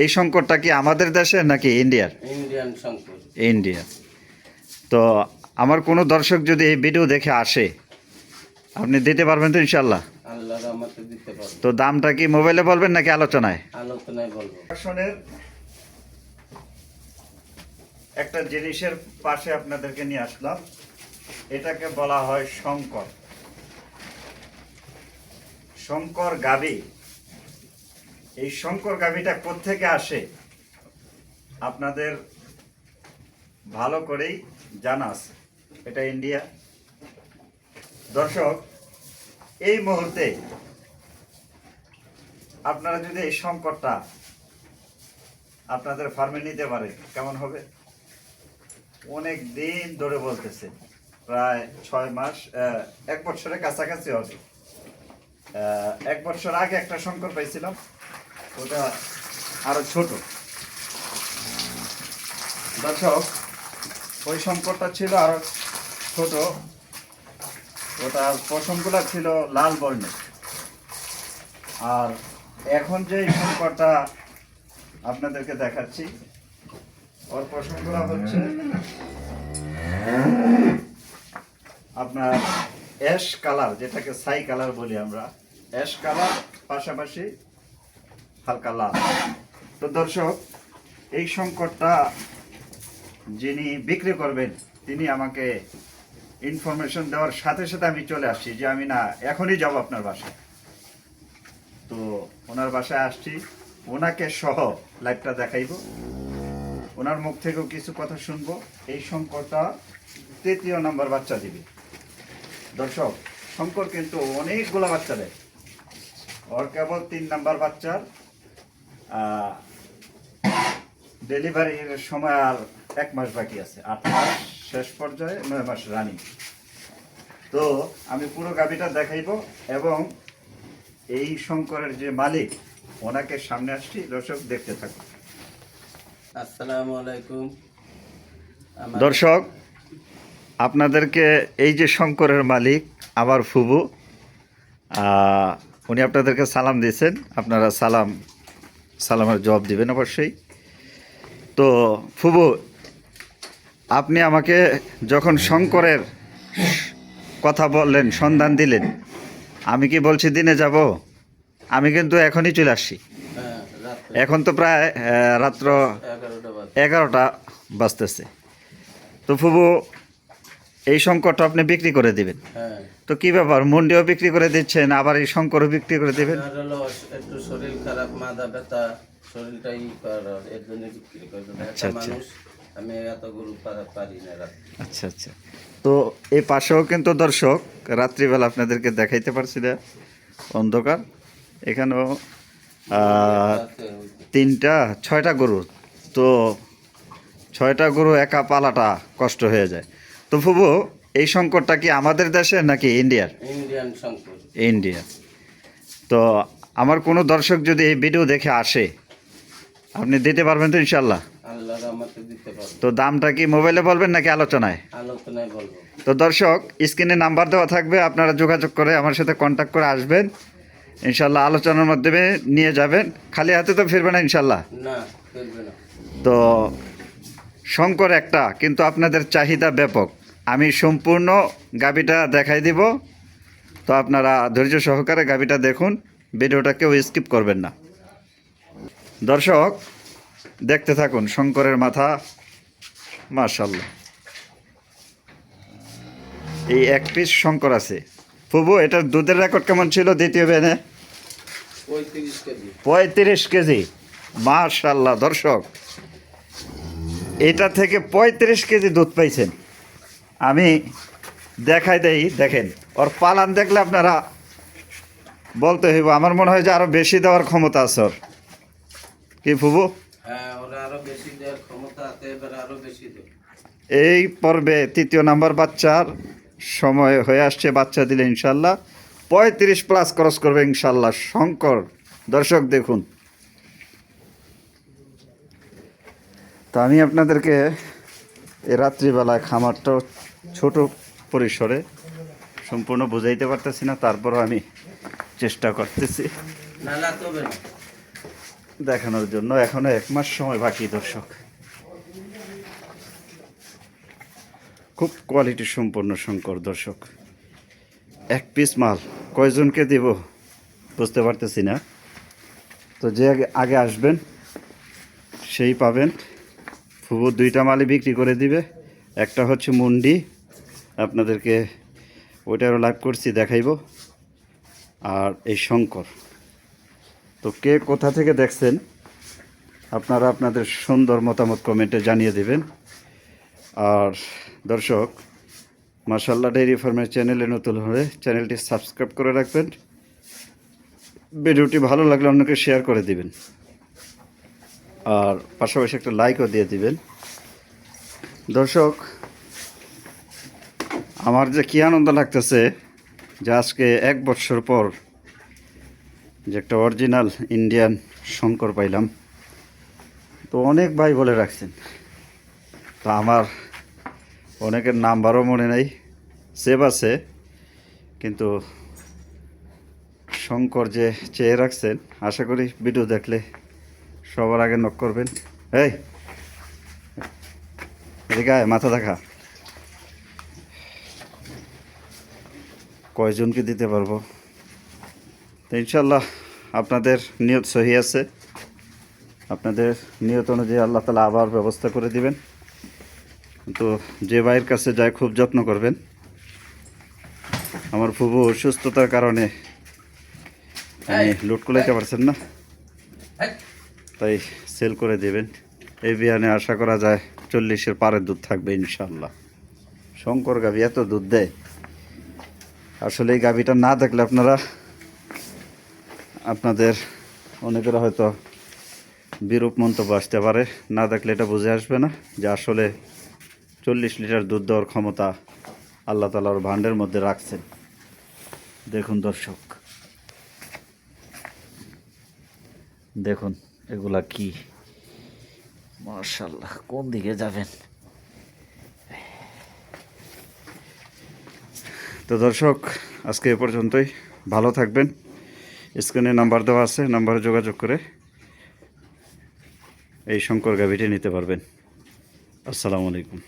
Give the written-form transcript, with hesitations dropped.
এই শঙ্করটা কি আমাদের দেশের নাকি ইন্ডিয়ার? ইন্ডিয়ান শঙ্কর। ইন্ডিয়া। তো আমার কোনো দর্শক যদি এই ভিডিও দেখে আসে, আপনি দিতে পারবেন তো ইনশাল্লাহ? আল্লাহর রহমতে দিতে পারবো। তো দামটা কি মোবাইলে বলবেন নাকি আলোচনায়? আলোচনায় বলবো। আসনের একটা জিনিসের পাশে আপনাদেরকে নিয়ে আসলাম, এটাকে বলা হয় শঙ্কর। শঙ্কর গাভী। এই শঙ্কর গাভীটা কোত্থেকে আসে আপনাদের ভালো করেই জানা আছে, এটা ইন্ডিয়া। দর্শক, এই মুহূর্তে আপনারা যদি এই শঙ্করটা আপনাদের ফার্মে নিতে পারে কেমন হবে? অনেক দিন ধরে বলতেছে, প্রায় 6 মাস, 1 বছরের কাছাকাছি হবে। 1 বছর আগে একটা শঙ্কর পাইছিলাম, ওটা আরো ছোট। দর্শক, ওই শঙ্করটা ছিল আরো ছোট, ওটার পশমগুলা ছিল লাল বর্ণের। আর এখন যে শঙ্করটা আপনাদেরকে দেখাচ্ছি, ওর পশমগুলা হচ্ছে আপনার অ্যাশ কালার, যেটাকে ছাই কালার বলি আমরা। অ্যাশ কালার পাশাপাশি হালকা লাল। তো দর্শক, এই শঙ্করটা যিনি বিক্রি করবেন তিনি আমাকে ইনফরমেশন দেওয়ার সাথে সাথে আমি চলে আসছি যে আমি না এখনই যাব আপনার বাসায়। তো ওনার বাসায় আসছি, ওনাকে সহ লাইভটা দেখাইব, ওনার মুখ থেকেও কিছু কথা শুনবো। এই শঙ্করটা 3য় নম্বর বাচ্চা দিবে। দর্শক, শঙ্কর কিন্তু অনেকগুলো বাচ্চা দেয়, ওর কেবল 3 নম্বর বাচ্চার ডেলিভারির সময় আর 1 মাস বাকি আছে। 8 মাস শেষ পর্যায়ে, 9 মাস রানিং। তো আমি পুরো গাভীটা দেখাইব এবং এই শঙ্করের যে মালিক, ওনাকে সামনে আসছি। দর্শক, দেখতে থাকুন। আসসালামু আলাইকুম। দর্শক, আপনাদেরকে এই যে শঙ্করের মালিক আমার ফুবু, উনি আপনাদেরকে সালাম দিয়েছেন, আপনারা সালামের জবাব দিবেন অবশ্যই। তো ফুবু, আপনি আমাকে যখন শঙ্করের কথা বললেন, সন্ধান দিলেন, আমি কি বলছি দিনে যাব? আমি কিন্তু এখনই চলে আসছি। হ্যাঁ, রাত্রে এখন তো প্রায় রাত্র 11টা বাজে। 11টা বাজতেছে। তো ফুবু, এই শঙ্করটা আপনি বিক্রি করে দিবেন? হ্যাঁ। তো কি ব্যাপার, মন্ডিও বিক্রি করে দিচ্ছেন, আবার এই শঙ্করও বিক্রি করে দিবেন? আর হলো একটু শরীর খারাপ, মাথা ব্যথা, শরীরটাই করার, এর জন্য বিক্রি করে দেবো। আচ্ছা, একটা আচ্ছা। মানুষ, আমি এত গরু পারি না রাত্রে। আচ্ছা আচ্ছা। তো এই পাশেও কিন্তু দর্শক, রাত্রিবেলা আপনাদেরকে দেখাইতে পারছি না, অন্ধকার। এখানেও 3টা 6টা গরু। তো 6টা গরু একা পালাটা কষ্ট হয়ে যায়। তো ফুবু, এই শঙ্করটা কি আমাদের দেশের নাকি ইন্ডিয়ার? ইন্ডিয়ান শঙ্কর। ইন্ডিয়া। তো আমার কোনো দর্শক যদি এই ভিডিও দেখে আসে, আপনি দিতে পারবেন তো ইনশাল্লাহ? আল্লাহর রহমতে দিতে পারবো। তো দামটা কি মোবাইলে বলবেন নাকি আলোচনায়? আলোচনায় বলবো। তো দর্শক, স্ক্রিনে নাম্বার দেওয়া থাকবে, আপনারা যোগাযোগ করে আমার সাথে কন্ট্যাক্ট করে আসবেন, ইনশাল্লাহ আলোচনার মাধ্যমে নিয়ে যাবেন। খালি হাতে তো ফিরবে না ইনশাল্লাহ? না, চলবে না। তো শঙ্কর একটা, কিন্তু আপনাদের চাহিদা ব্যাপক। আমি সম্পূর্ণ গাভীটা দেখাই দিব, তো আপনারা ধৈর্য সহকারে গাভীটা দেখুন, ভিডিওটা কেউ স্কিপ করবেন না। দর্শক, দেখতে থাকুন শঙ্করের মাথা, মাশাআল্লাহ। এই 1 পিস শঙ্কর আছে। ফুবু, এটার দুধের রেকর্ড কেমন ছিল দ্বিতীয় বেনে? 35 কেজি। 35 কেজি, মাশাআল্লাহ। দর্শক, এটা থেকে 35 কেজি দুধ পাইছেন। আমি দেখাই দেই, দেখেন ওর পালান দেখলে আপনারা বলতে হইব, আমার মনে হয় যে আরো বেশি দেওয়ার ক্ষমতা আছে ওর। কি ফুবু? হ্যাঁ, ওরা আরো বেশি দেওয়ার ক্ষমতা আছে, এবার আরো বেশি দেবে। এই পর্বে 3য় নাম্বার বাচ্চার সময় হয়ে আসছে, বাচ্চা দিলে ইনশাল্লাহ 35 প্লাস ক্রস করবে ইনশাল্লাহ শঙ্কর। দর্শক দেখুন। তো আমি আপনাদেরকে এই রাত্রিবেলায় খামারটা ছোট পরিসরে সম্পূর্ণ বুঝাইতে পারতেছি না, তারপরও আমি চেষ্টা করতেছি। নালা তবে না। দেখানোর জন্য। এখনো 1 মাস সময় বাকি দর্শক। খুব কোয়ালিটি সম্পন্ন শঙ্কর দর্শক। 1 পিস মাল কয়জনকে দেব বুঝতে পারতেছি না। তো যে আগে আসবেন সেই পাবেন। ফুবু 2টা মালই বিক্রি করে দিবে। একটা হচ্ছে মুন্ডি, আপনাদেরকে ওইটারও লাইভ করছি, দেখাইব। আর এই শঙ্কর। তো কে কোথা থেকে দেখছেন আপনারা আপনাদের সুন্দর মতামত কমেন্টে জানিয়ে দেবেন। আর দর্শক, মাশাআল্লাহ ডেইরি ফার্মের চ্যানেলে নতুন হলে চ্যানেলটি সাবস্ক্রাইব করে রাখবেন। ভিডিওটি ভালো লাগলে অন্যকে শেয়ার করে দিবেন। আর পাশাপাশি একটা লাইকও দিয়ে দিবেন। দর্শক, আমার যে কী আনন্দ লাগতেছে যে আজকে 1 বছর পর যে একটা অরিজিনাল ইন্ডিয়ান শঙ্কর পাইলাম। তো অনেক ভাই বলে রাখছেন, তো আমার অনেকের নাম্বারও মনে নেই, সেভ আছে, কিন্তু শঙ্কর যে চেয়ে রাখছেন, আশা করি ভিডিও দেখলে সবার আগে নক করবেন। এই এদিকে আয়, মাথা দেখা। কয়জনকে দিতে পারবো? তো ইনশাল্লাহ আপনাদের নিয়ত সহি আছে। আপনাদের নিয়ত অনুযায়ী আল্লাহ তাআলা আবার ব্যবস্থা করে দিবেন। তো যে ভাইয়ের কাছে যায় খুব যত্ন করবেন। আমার ফুবু অসুস্থতার কারণে আমি লুট কুলাইতে পারছেন না, তাই সেল করে দেবেন। এই বিয়ানে আশা করা যায় 40-এর পারের দুধ থাকবে ইনশাল্লাহ। শঙ্কর গাভী এত দুধ দেয়, আসলে এই গাভীটা না দেখলে আপনাদের অনেকের হয়তো বিরূপ মন্তব্য আসতে পারে। না দেখলে এটা বুঝে আসবে না যে আসলে 40 লিটার দুধ দেওয়ার ক্ষমতা আল্লাহ তাআলার ভান্ডের মধ্যে রাখছেন। দেখুন দর্শক, দেখুন এগুলা কি, মাশাআল্লাহ। কোন দিকে যাবেন? তো দর্শক, আজকে এ পর্যন্তই। ভালো থাকবেন। স্ক্রিনে নাম্বার দেওয়া আছে, নাম্বারে যোগাযোগ করে এই শঙ্কর গাভীটি নিতে পারবেন। আসসালামু আলাইকুম।